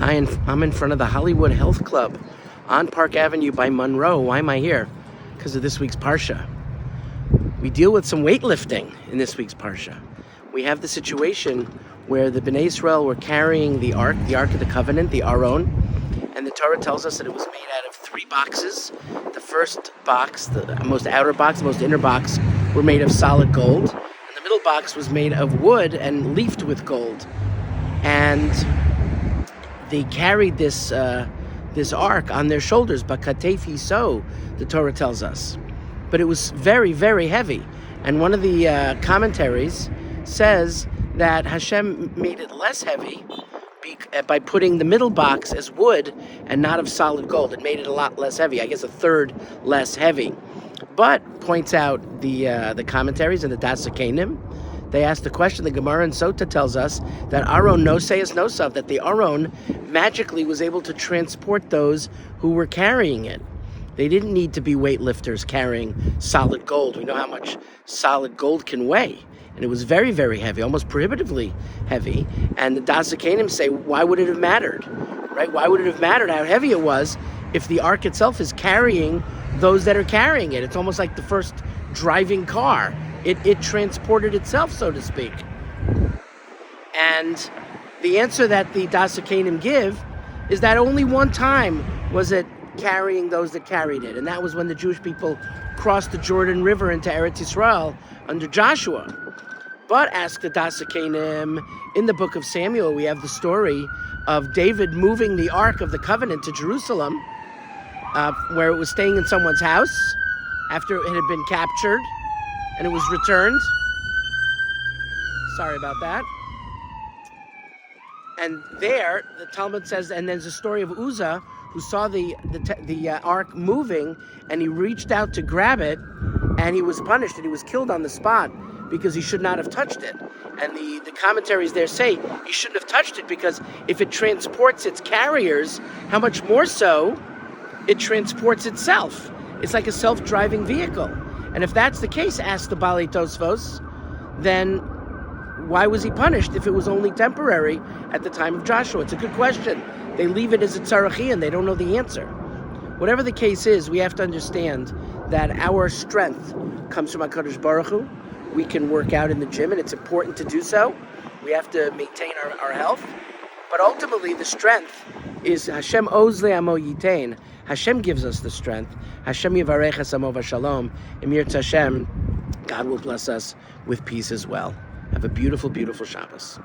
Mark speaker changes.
Speaker 1: Hi, I'm in front of the Hollywood Health Club on Park Avenue by Monroe. Why am I here? Because of this week's Parsha. We deal with some weightlifting in this week's Parsha. We have the situation where the Bnei Israel were carrying the Ark of the Covenant, the Aron, and the Torah tells us that it was made out of 3 boxes. The first box, the most outer box, the most inner box, were made of solid gold. And the middle box was made of wood and leafed with gold. And they carried this ark on their shoulders, bakatefi so, the Torah tells us. But it was very, very heavy. And one of the commentaries says that Hashem made it less heavy by putting the middle box as wood and not of solid gold. It made it a lot less heavy, I guess a third less heavy. But, points out the commentaries and the Das Kenim, they asked the question, the Gemara in Sota tells us that Aron noseis nosav, that the Aron magically was able to transport those who were carrying it. They didn't need to be weightlifters carrying solid gold. We know how much solid gold can weigh. And it was very, very heavy, almost prohibitively heavy. And the Das Kenim say, why would it have mattered? Right? Why would it have mattered how heavy it was if the ark itself is carrying those that are carrying it? It's almost like the first driving car. It transported itself, so to speak. And the answer that the Das Kenim give is that only one time was it carrying those that carried it. And that was when the Jewish people crossed the Jordan River into Eretz Yisrael under Joshua. But, ask the Das Kenim, in the book of Samuel, we have the story of David moving the Ark of the Covenant to Jerusalem, where it was staying in someone's house after it had been captured, and it was returned. Sorry about that. And there, the Talmud says, and there's a story of Uzzah, who saw the ark moving, and he reached out to grab it, and he was punished, and he was killed on the spot because he should not have touched it. And the commentaries there say he shouldn't have touched it because if it transports its carriers, how much more so it transports itself. It's like a self-driving vehicle. And if that's the case, asked the Balei Tosfos, then why was he punished if it was only temporary at the time of Joshua? It's a good question. They leave it as a tzarachi and they don't know the answer. Whatever the case is, we have to understand that our strength comes from HaKadosh Baruch Hu. We can work out in the gym, and it's important to do so. We have to maintain our health. But ultimately, the strength is Hashem oz le'amo yitain. Hashem gives us the strength. Hashem yivarech amo v'shalom. Emir Hashem, God will bless us with peace as well. Have a beautiful, beautiful Shabbos.